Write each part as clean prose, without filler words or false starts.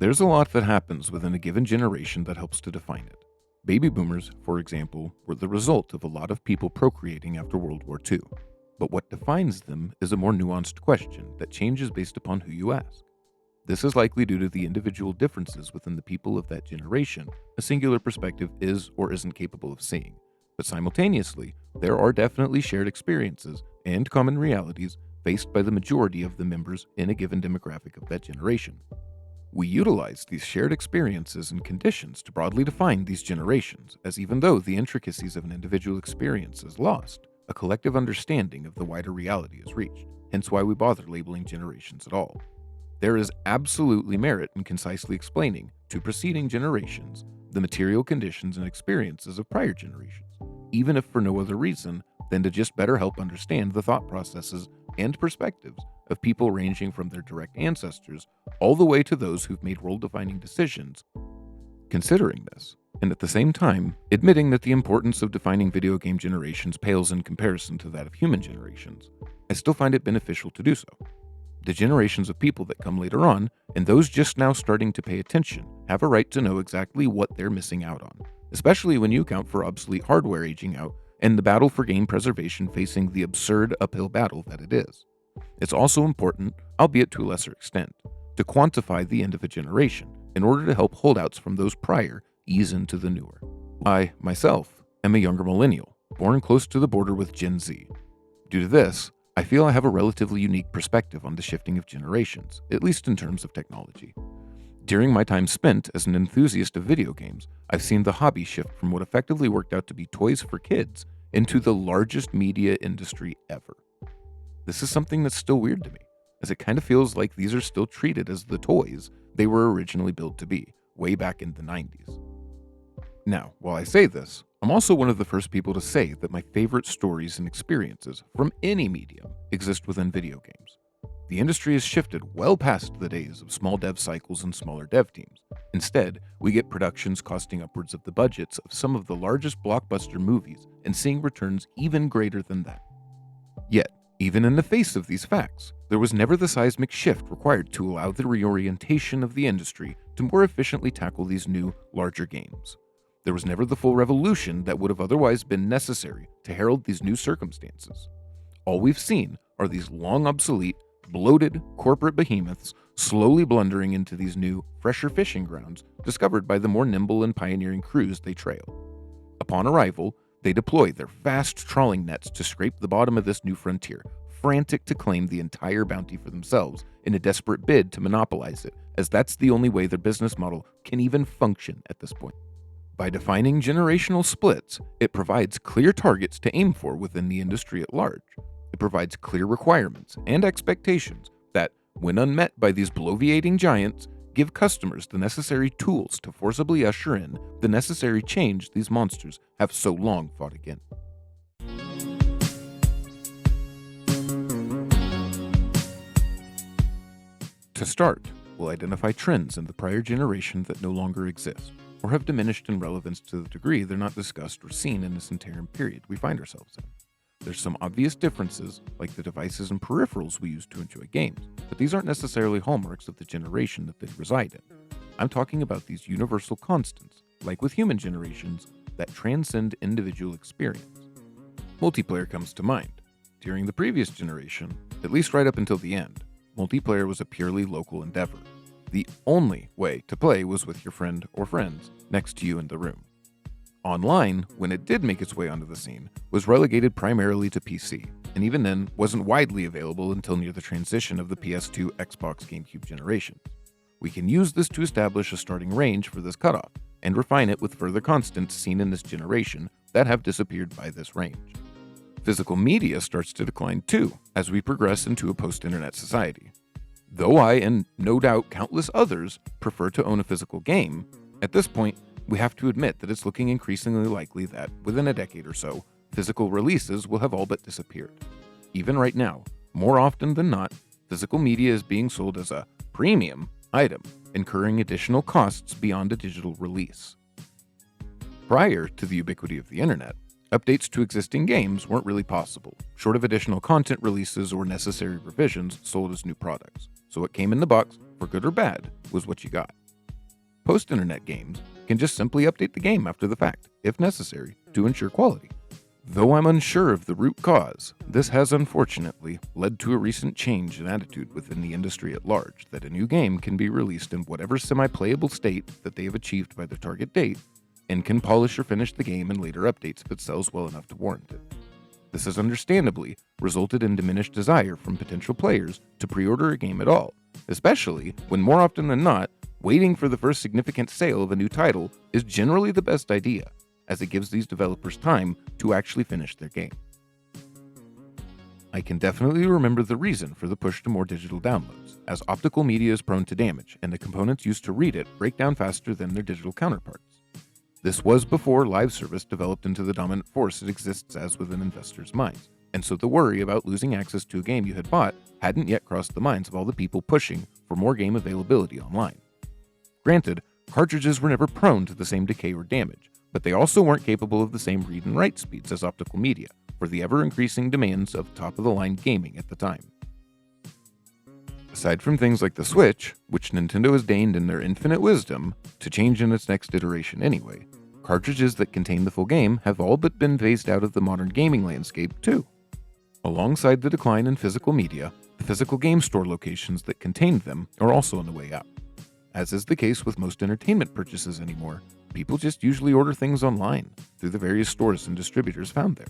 There's a lot that happens within a given generation that helps to define it. Baby boomers, for example, were the result of a lot of people procreating after World War II. But what defines them is a more nuanced question that changes based upon who you ask. This is likely due to the individual differences within the people of that generation a singular perspective is or isn't capable of seeing. But simultaneously, there are definitely shared experiences and common realities faced by the majority of the members in a given demographic of that generation. We utilize these shared experiences and conditions to broadly define these generations, as even though the intricacies of an individual experience is lost, a collective understanding of the wider reality is reached, hence why we bother labeling generations at all. There is absolutely merit in concisely explaining to preceding generations the material conditions and experiences of prior generations, even if for no other reason than to just better help understand the thought processes and perspectives of people ranging from their direct ancestors all the way to those who've made world-defining decisions. Considering this, and at the same time, admitting that the importance of defining video game generations pales in comparison to that of human generations, I still find it beneficial to do so. The generations of people that come later on, and those just now starting to pay attention, have a right to know exactly what they're missing out on, especially when you account for obsolete hardware aging out and the battle for game preservation facing the absurd uphill battle that it is. It's also important, albeit to a lesser extent, to quantify the end of a generation in order to help holdouts from those prior ease into the newer. I, myself, am a younger millennial, born close to the border with Gen Z. Due to this, I feel I have a relatively unique perspective on the shifting of generations, at least in terms of technology. During my time spent as an enthusiast of video games, I've seen the hobby shift from what effectively worked out to be toys for kids into the largest media industry ever. This is something that's still weird to me, as it kind of feels like these are still treated as the toys they were originally built to be, way back in the 90s. Now, while I say this, I'm also one of the first people to say that my favorite stories and experiences from any medium exist within video games. The industry has shifted well past the days of small dev cycles and smaller dev teams. Instead, we get productions costing upwards of the budgets of some of the largest blockbuster movies and seeing returns even greater than that. Yet, even in the face of these facts, there was never the seismic shift required to allow the reorientation of the industry to more efficiently tackle these new, larger games. There was never the full revolution that would have otherwise been necessary to herald these new circumstances. All we've seen are these long obsolete, bloated corporate behemoths slowly blundering into these new, fresher fishing grounds discovered by the more nimble and pioneering crews they trail. Upon arrival, they deploy their vast trawling nets to scrape the bottom of this new frontier, frantic to claim the entire bounty for themselves in a desperate bid to monopolize it, as that's the only way their business model can even function at this point. By defining generational splits, it provides clear targets to aim for within the industry at large. It provides clear requirements and expectations that, when unmet by these bloviating giants, give customers the necessary tools to forcibly usher in the necessary change these monsters have so long fought against. To start, we'll identify trends in the prior generation that no longer exist, or have diminished in relevance to the degree they're not discussed or seen in this interim period we find ourselves in. There's some obvious differences, like the devices and peripherals we use to enjoy games, but these aren't necessarily hallmarks of the generation that they reside in. I'm talking about these universal constants, like with human generations, that transcend individual experience. Multiplayer comes to mind. During the previous generation, at least right up until the end, multiplayer was a purely local endeavor. The only way to play was with your friend or friends next to you in the room. Online, when it did make its way onto the scene, was relegated primarily to PC, and even then wasn't widely available until near the transition of the PS2 Xbox GameCube generation. We can use this to establish a starting range for this cutoff, and refine it with further constants seen in this generation that have disappeared by this range. Physical media starts to decline too, as we progress into a post-internet society. Though I, and no doubt countless others, prefer to own a physical game, at this point, we have to admit that it's looking increasingly likely that, within a decade or so, physical releases will have all but disappeared. Even right now, more often than not, physical media is being sold as a premium item, incurring additional costs beyond a digital release. Prior to the ubiquity of the internet, updates to existing games weren't really possible, short of additional content releases or necessary revisions sold as new products. So what came in the box, for good or bad, was what you got. Post-internet games can just simply update the game after the fact, if necessary, to ensure quality. Though I'm unsure of the root cause, this has unfortunately led to a recent change in attitude within the industry at large that a new game can be released in whatever semi-playable state that they have achieved by their target date, and can polish or finish the game in later updates if it sells well enough to warrant it. This has understandably resulted in diminished desire from potential players to pre-order a game at all, especially when more often than not, waiting for the first significant sale of a new title is generally the best idea, as it gives these developers time to actually finish their game. I can definitely remember the reason for the push to more digital downloads, as optical media is prone to damage, and the components used to read it break down faster than their digital counterparts. This was before live service developed into the dominant force it exists as within investors' minds, and so the worry about losing access to a game you had bought hadn't yet crossed the minds of all the people pushing for more game availability online. Granted, cartridges were never prone to the same decay or damage, but they also weren't capable of the same read and write speeds as optical media for the ever-increasing demands of top-of-the-line gaming at the time. Aside from things like the Switch, which Nintendo has deigned in their infinite wisdom to change in its next iteration anyway, cartridges that contain the full game have all but been phased out of the modern gaming landscape too. Alongside the decline in physical media, the physical game store locations that contained them are also on the way out. As is the case with most entertainment purchases anymore, people just usually order things online through the various stores and distributors found there.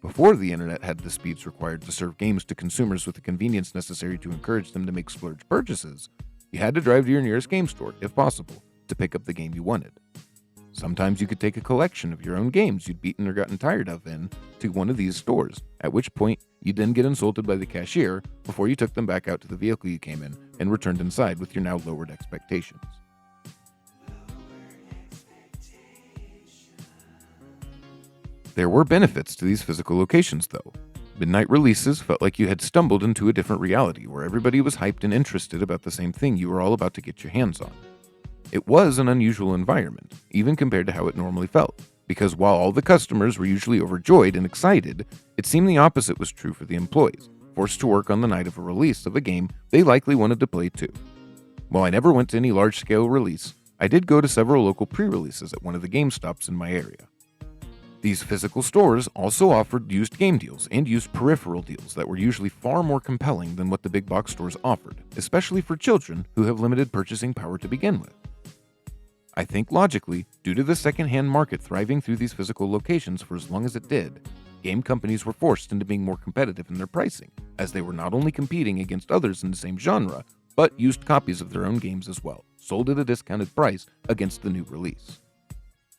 Before the internet had the speeds required to serve games to consumers with the convenience necessary to encourage them to make splurge purchases, you had to drive to your nearest game store, if possible, to pick up the game you wanted. Sometimes you could take a collection of your own games you'd beaten or gotten tired of to one of these stores, at which point you'd then get insulted by the cashier before you took them back out to the vehicle you came in and returned inside with your now lowered expectations. There were benefits to these physical locations, though. Midnight releases felt like you had stumbled into a different reality where everybody was hyped and interested about the same thing you were all about to get your hands on. It was an unusual environment, even compared to how it normally felt, because while all the customers were usually overjoyed and excited, it seemed the opposite was true for the employees, forced to work on the night of a release of a game they likely wanted to play too. While I never went to any large-scale release, I did go to several local pre-releases at one of the GameStops in my area. These physical stores also offered used game deals and used peripheral deals that were usually far more compelling than what the big box stores offered, especially for children who have limited purchasing power to begin with. I think logically, due to the secondhand market thriving through these physical locations for as long as it did, game companies were forced into being more competitive in their pricing, as they were not only competing against others in the same genre, but used copies of their own games as well, sold at a discounted price against the new release.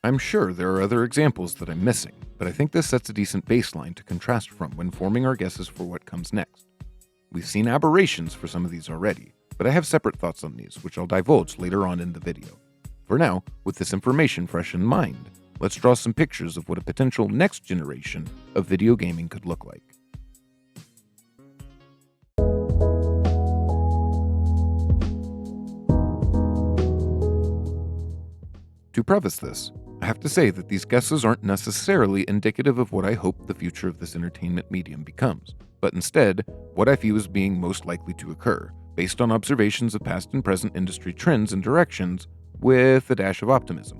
I'm sure there are other examples that I'm missing, but I think this sets a decent baseline to contrast from when forming our guesses for what comes next. We've seen aberrations for some of these already, but I have separate thoughts on these, which I'll divulge later on in the video. For now, with this information fresh in mind, let's draw some pictures of what a potential next generation of video gaming could look like. To preface this, I have to say that these guesses aren't necessarily indicative of what I hope the future of this entertainment medium becomes, but instead, what I view as being most likely to occur, based on observations of past and present industry trends and directions, with a dash of optimism.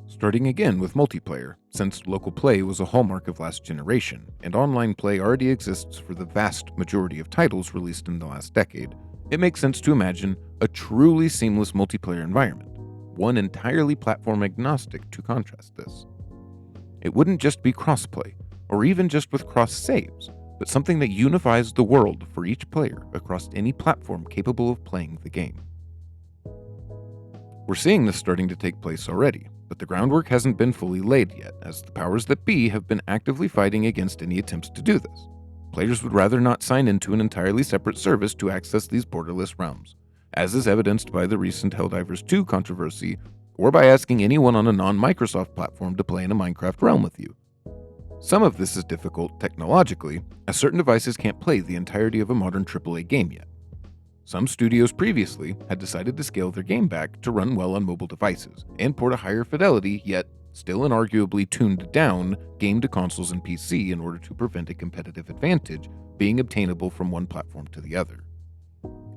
Starting again with multiplayer, since local play was a hallmark of last generation, and online play already exists for the vast majority of titles released in the last decade, it makes sense to imagine a truly seamless multiplayer environment, one entirely platform agnostic to contrast this. It wouldn't just be crossplay, or even just with cross saves, but something that unifies the world for each player across any platform capable of playing the game. We're seeing this starting to take place already, but the groundwork hasn't been fully laid yet, as the powers that be have been actively fighting against any attempts to do this. Players would rather not sign into an entirely separate service to access these borderless realms, as is evidenced by the recent Helldivers 2 controversy, or by asking anyone on a non-Microsoft platform to play in a Minecraft realm with you. Some of this is difficult technologically, as certain devices can't play the entirety of a modern AAA game yet. Some studios previously had decided to scale their game back to run well on mobile devices, and port a higher fidelity, yet still inarguably tuned down, game to consoles and PC in order to prevent a competitive advantage being obtainable from one platform to the other.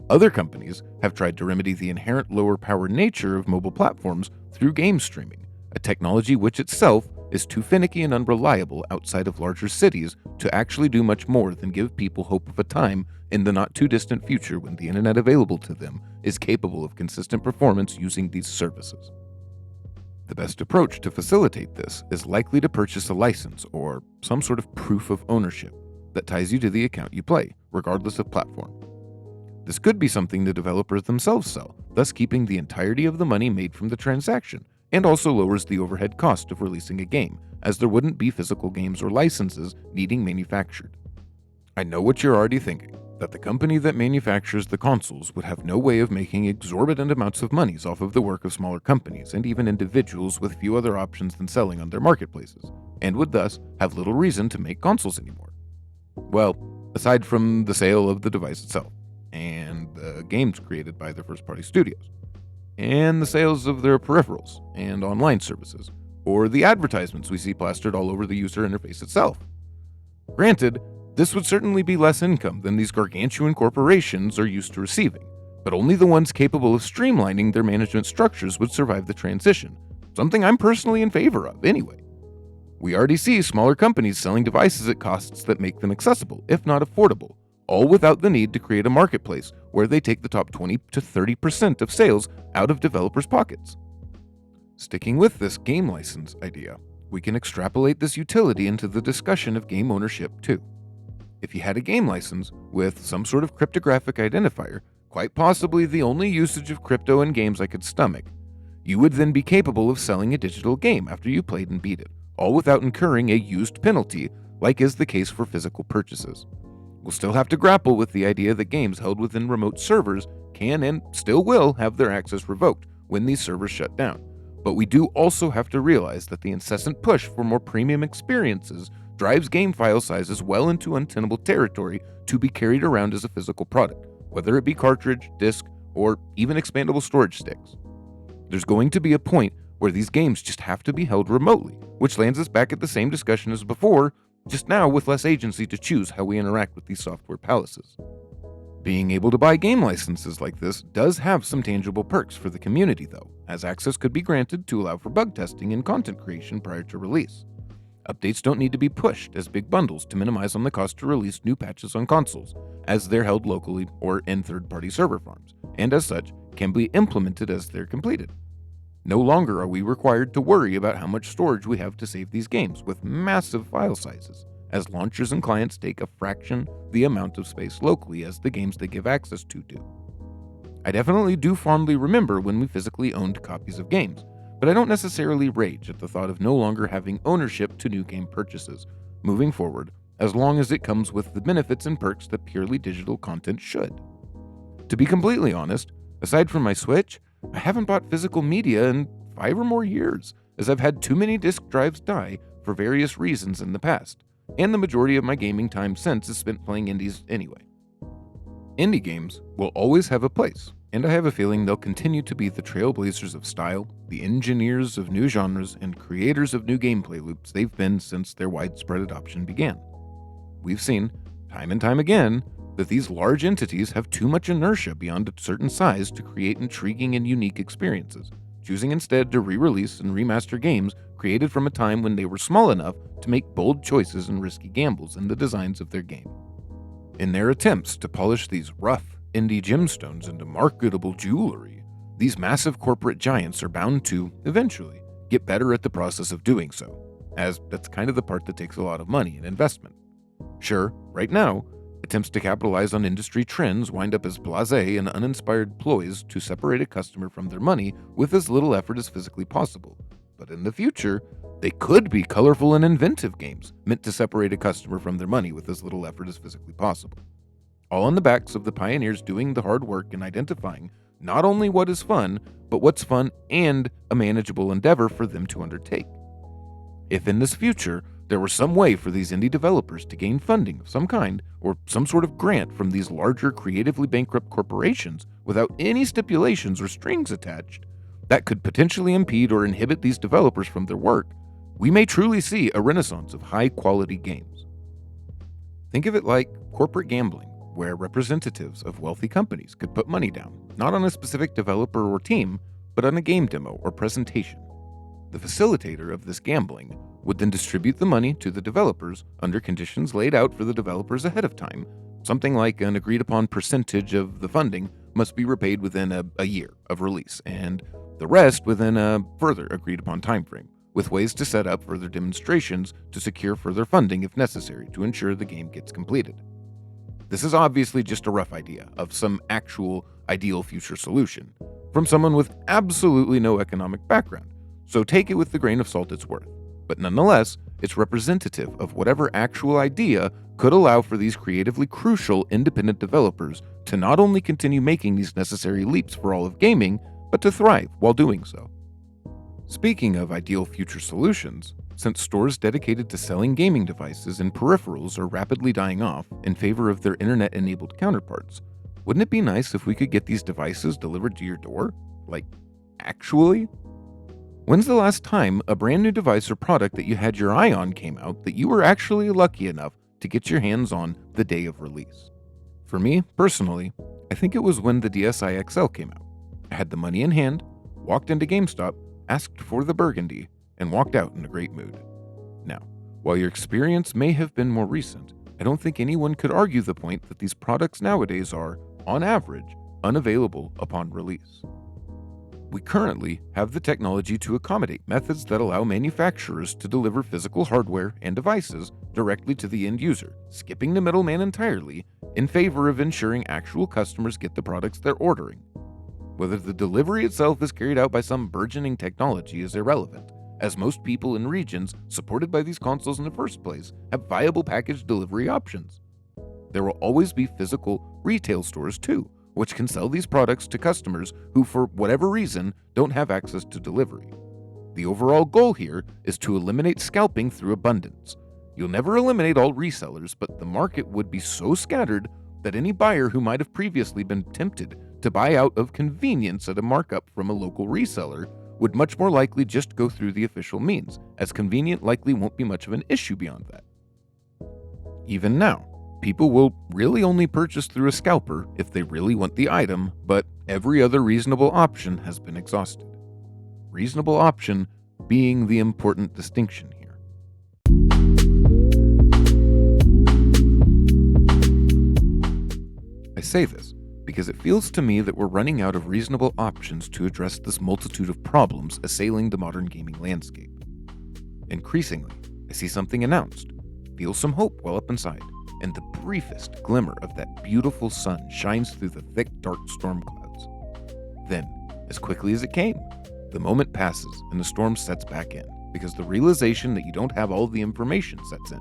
Other companies have tried to remedy the inherent lower power nature of mobile platforms through game streaming, a technology which itself is too finicky and unreliable outside of larger cities to actually do much more than give people hope of a time in the not too distant future when the internet available to them is capable of consistent performance using these services. The best approach to facilitate this is likely to purchase a license or some sort of proof of ownership that ties you to the account you play, regardless of platform. This could be something the developers themselves sell, thus keeping the entirety of the money made from the transaction, and also lowers the overhead cost of releasing a game, as there wouldn't be physical games or licenses needing manufactured. I know what you're already thinking, that the company that manufactures the consoles would have no way of making exorbitant amounts of monies off of the work of smaller companies and even individuals with few other options than selling on their marketplaces, and would thus have little reason to make consoles anymore. Well, aside from the sale of the device itself, and the games created by their first-party studios, and the sales of their peripherals and online services, or the advertisements we see plastered all over the user interface itself. Granted, this would certainly be less income than these gargantuan corporations are used to receiving, but only the ones capable of streamlining their management structures would survive the transition, something I'm personally in favor of anyway. We already see smaller companies selling devices at costs that make them accessible, if not affordable, all without the need to create a marketplace where they take the top 20 to 30% of sales out of developers' pockets. Sticking with this game license idea, we can extrapolate this utility into the discussion of game ownership too. If you had a game license with some sort of cryptographic identifier, quite possibly the only usage of crypto in games I could stomach, you would then be capable of selling a digital game after you played and beat it, all without incurring a used penalty like is the case for physical purchases. We'll still have to grapple with the idea that games held within remote servers can and still will have their access revoked when these servers shut down. But we do also have to realize that the incessant push for more premium experiences drives game file sizes well into untenable territory to be carried around as a physical product, whether it be cartridge, disc, or even expandable storage sticks. There's going to be a point where these games just have to be held remotely, which lands us back at the same discussion as before, just now with less agency to choose how we interact with these software palaces. Being able to buy game licenses like this does have some tangible perks for the community though, as access could be granted to allow for bug testing and content creation prior to release. Updates don't need to be pushed as big bundles to minimize on the cost to release new patches on consoles, as they're held locally or in third-party server farms, and as such, can be implemented as they're completed. No longer are we required to worry about how much storage we have to save these games with massive file sizes, as launchers and clients take a fraction the amount of space locally as the games they give access to do. I definitely do fondly remember when we physically owned copies of games, but I don't necessarily rage at the thought of no longer having ownership to new game purchases moving forward, as long as it comes with the benefits and perks that purely digital content should. To be completely honest, aside from my Switch, I haven't bought physical media in 5 or more years, as I've had too many disk drives die for various reasons in the past, and the majority of my gaming time since is spent playing indies anyway. Indie games will always have a place, and I have a feeling they'll continue to be the trailblazers of style, the engineers of new genres, and creators of new gameplay loops they've been since their widespread adoption began. We've seen, time and time again, that these large entities have too much inertia beyond a certain size to create intriguing and unique experiences, choosing instead to re-release and remaster games created from a time when they were small enough to make bold choices and risky gambles in the designs of their game. In their attempts to polish these rough, indie gemstones into marketable jewelry, these massive corporate giants are bound to, eventually, get better at the process of doing so, as that's kind of the part that takes a lot of money and investment. Sure, right now, attempts to capitalize on industry trends wind up as blasé and uninspired ploys to separate a customer from their money with as little effort as physically possible. But in the future, they could be colorful and inventive games meant to separate a customer from their money with as little effort as physically possible. All on the backs of the pioneers doing the hard work and identifying not only what is fun, but what's fun and a manageable endeavor for them to undertake. If in this future, there were some way for these indie developers to gain funding of some kind or some sort of grant from these larger creatively bankrupt corporations without any stipulations or strings attached that could potentially impede or inhibit these developers from their work, we may truly see a renaissance of high-quality games. Think of it like corporate gambling, where representatives of wealthy companies could put money down, not on a specific developer or team, but on a game demo or presentation. The facilitator of this gambling would then distribute the money to the developers under conditions laid out for the developers ahead of time. Something like an agreed upon percentage of the funding must be repaid within a year of release, and the rest within a further agreed upon timeframe, with ways to set up further demonstrations to secure further funding if necessary to ensure the game gets completed. This is obviously just a rough idea of some actual ideal future solution from someone with absolutely no economic background, so take it with the grain of salt it's worth. But nonetheless, it's representative of whatever actual idea could allow for these creatively crucial independent developers to not only continue making these necessary leaps for all of gaming, but to thrive while doing so. Speaking of ideal future solutions, since stores dedicated to selling gaming devices and peripherals are rapidly dying off in favor of their internet-enabled counterparts, wouldn't it be nice if we could get these devices delivered to your door? Like, actually? When's the last time a brand new device or product that you had your eye on came out that you were actually lucky enough to get your hands on the day of release? For me, personally, I think it was when the DSi XL came out. I had the money in hand, walked into GameStop, asked for the burgundy, and walked out in a great mood. Now, while your experience may have been more recent, I don't think anyone could argue the point that these products nowadays are, on average, unavailable upon release. We currently have the technology to accommodate methods that allow manufacturers to deliver physical hardware and devices directly to the end user, skipping the middleman entirely in favor of ensuring actual customers get the products they're ordering. Whether the delivery itself is carried out by some burgeoning technology is irrelevant, as most people in regions supported by these consoles in the first place have viable package delivery options. There will always be physical retail stores too, which can sell these products to customers who, for whatever reason, don't have access to delivery. The overall goal here is to eliminate scalping through abundance. You'll never eliminate all resellers, but the market would be so scattered that any buyer who might have previously been tempted to buy out of convenience at a markup from a local reseller would much more likely just go through the official means, as convenient likely won't be much of an issue beyond that. Even now, people will really only purchase through a scalper if they really want the item, but every other reasonable option has been exhausted. Reasonable option being the important distinction here. I say this because it feels to me that we're running out of reasonable options to address this multitude of problems assailing the modern gaming landscape. Increasingly, I see something announced, feel some hope well up inside, and the briefest glimmer of that beautiful sun shines through the thick, dark storm clouds. Then, as quickly as it came, the moment passes and the storm sets back in, because the realization that you don't have all the information sets in.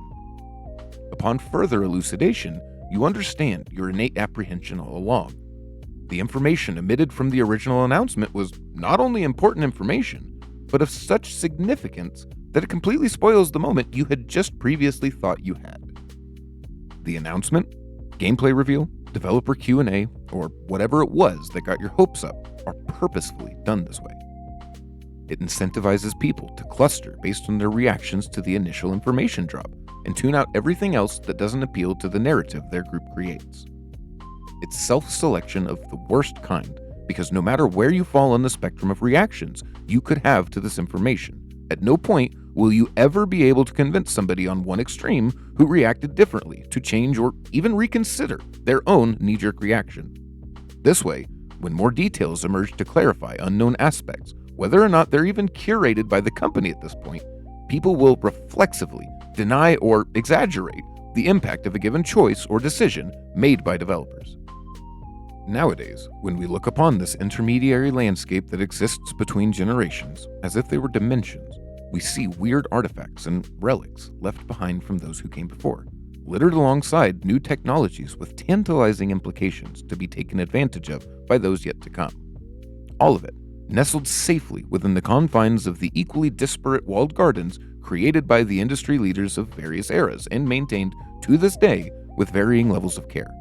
Upon further elucidation, you understand your innate apprehension all along. The information emitted from the original announcement was not only important information, but of such significance that it completely spoils the moment you had just previously thought you had. The announcement, gameplay reveal, developer Q&A, or whatever it was that got your hopes up are purposefully done this way. It incentivizes people to cluster based on their reactions to the initial information drop and tune out everything else that doesn't appeal to the narrative their group creates. It's self-selection of the worst kind, because no matter where you fall on the spectrum of reactions you could have to this information, at no point will you ever be able to convince somebody on one extreme who reacted differently to change or even reconsider their own knee-jerk reaction. This way, when more details emerge to clarify unknown aspects, whether or not they're even curated by the company at this point, people will reflexively deny or exaggerate the impact of a given choice or decision made by developers. Nowadays, when we look upon this intermediary landscape that exists between generations, as if they were dimensions, we see weird artifacts and relics left behind from those who came before, littered alongside new technologies with tantalizing implications to be taken advantage of by those yet to come. All of it nestled safely within the confines of the equally disparate walled gardens created by the industry leaders of various eras and maintained to this day with varying levels of care.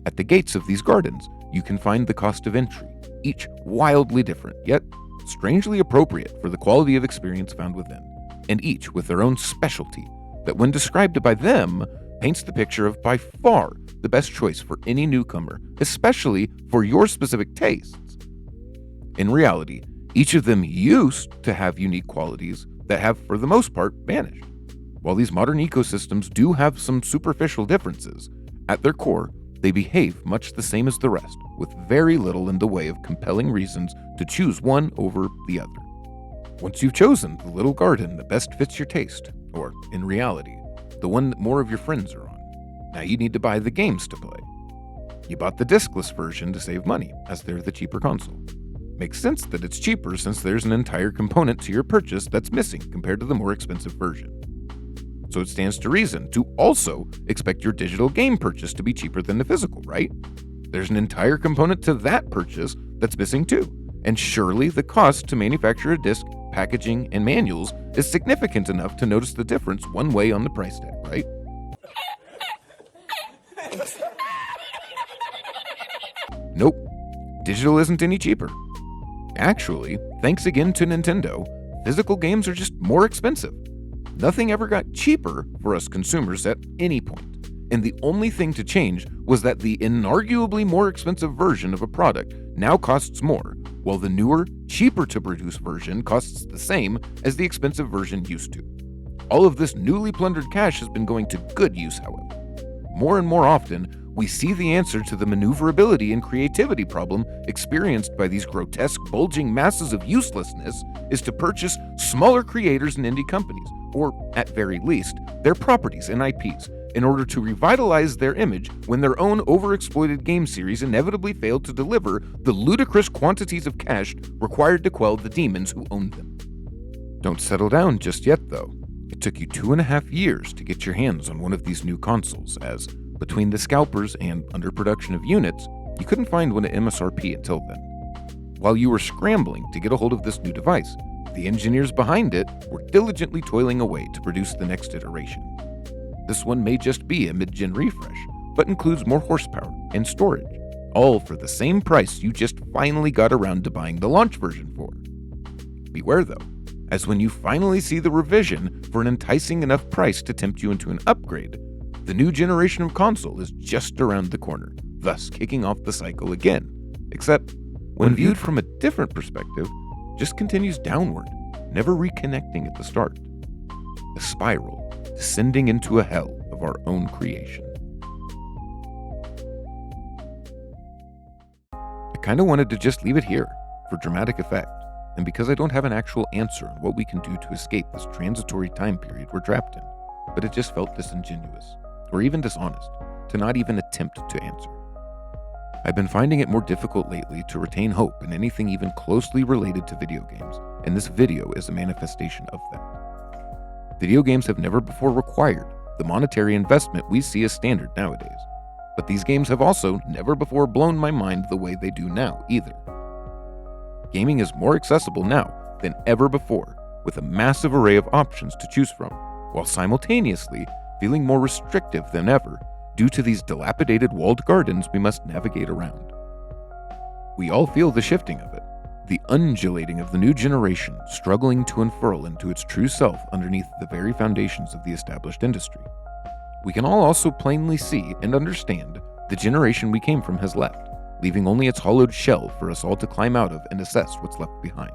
At the gates of these gardens, you can find the cost of entry, each wildly different, yet strangely appropriate for the quality of experience found within, and each with their own specialty that, when described by them, paints the picture of by far the best choice for any newcomer, especially for your specific tastes. In reality, each of them used to have unique qualities that have, for the most part, vanished. While these modern ecosystems do have some superficial differences, at their core, they behave much the same as the rest, with very little in the way of compelling reasons to choose one over the other. Once you've chosen the little garden that best fits your taste, or, in reality, the one that more of your friends are on, now you need to buy the games to play. You bought the discless version to save money, as they're the cheaper console. Makes sense that it's cheaper since there's an entire component to your purchase that's missing compared to the more expensive version. So it stands to reason to also expect your digital game purchase to be cheaper than the physical, right? There's an entire component to that purchase that's missing too. And surely the cost to manufacture a disc, packaging, and manuals is significant enough to notice the difference one way on the price tag, right? Nope, digital isn't any cheaper. Actually, thanks again to Nintendo, physical games are just more expensive. Nothing ever got cheaper for us consumers at any point, and the only thing to change was that the inarguably more expensive version of a product now costs more, while the newer, cheaper to produce version costs the same as the expensive version used to. All of this newly plundered cash has been going to good use, however. More and more often, we see the answer to the maneuverability and creativity problem experienced by these grotesque, bulging masses of uselessness is to purchase smaller creators and indie companies, or at very least, their properties and IPs, in order to revitalize their image when their own overexploited game series inevitably failed to deliver the ludicrous quantities of cash required to quell the demons who owned them. Don't settle down just yet, though. It took you 2.5 years to get your hands on one of these new consoles, as between the scalpers and underproduction of units, you couldn't find one at MSRP until then. While you were scrambling to get a hold of this new device, the engineers behind it were diligently toiling away to produce the next iteration. This one may just be a mid-gen refresh, but includes more horsepower and storage, all for the same price you just finally got around to buying the launch version for. Beware though, as when you finally see the revision for an enticing enough price to tempt you into an upgrade, the new generation of console is just around the corner, thus kicking off the cycle again. Except, when viewed from a different perspective, just continues downward, never reconnecting at the start. A spiral, descending into a hell of our own creation. I kinda wanted to just leave it here, for dramatic effect, and because I don't have an actual answer on what we can do to escape this transitory time period we're trapped in, but it just felt disingenuous, or even dishonest, to not even attempt to answer. I've been finding it more difficult lately to retain hope in anything even closely related to video games, and this video is a manifestation of that. Video games have never before required the monetary investment we see as standard nowadays, but these games have also never before blown my mind the way they do now either. Gaming is more accessible now than ever before, with a massive array of options to choose from, while simultaneously feeling more restrictive than ever due to these dilapidated walled gardens we must navigate around. We all feel the shifting of it, the undulating of the new generation struggling to unfurl into its true self underneath the very foundations of the established industry. We can all also plainly see and understand the generation we came from has left, leaving only its hollowed shell for us all to climb out of and assess what's left behind.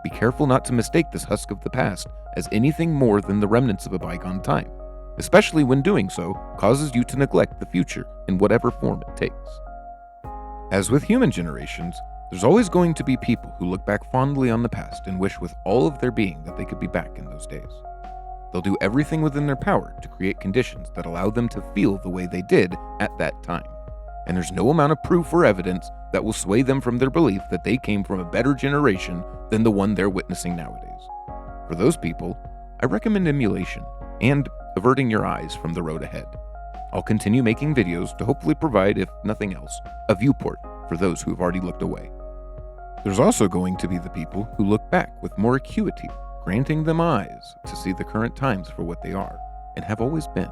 Be careful not to mistake this husk of the past as anything more than the remnants of a bygone time, especially when doing so causes you to neglect the future in whatever form it takes. As with human generations, there's always going to be people who look back fondly on the past and wish with all of their being that they could be back in those days. They'll do everything within their power to create conditions that allow them to feel the way they did at that time, and there's no amount of proof or evidence that will sway them from their belief that they came from a better generation than the one they're witnessing nowadays. For those people, I recommend emulation and averting your eyes from the road ahead. I'll continue making videos to hopefully provide, if nothing else, a viewport for those who have already looked away. There's also going to be the people who look back with more acuity, granting them eyes to see the current times for what they are, and have always been.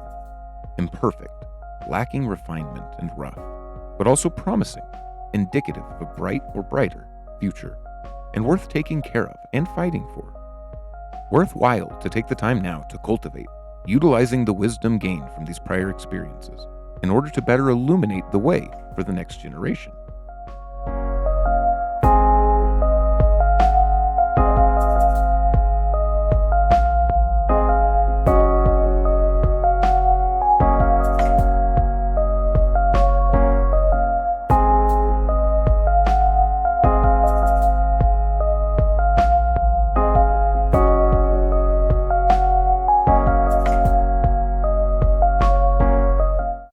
Imperfect, lacking refinement and rough, but also promising, indicative of a bright or brighter future, and worth taking care of and fighting for. Worthwhile to take the time now to cultivate utilizing the wisdom gained from these prior experiences in order to better illuminate the way for the next generation.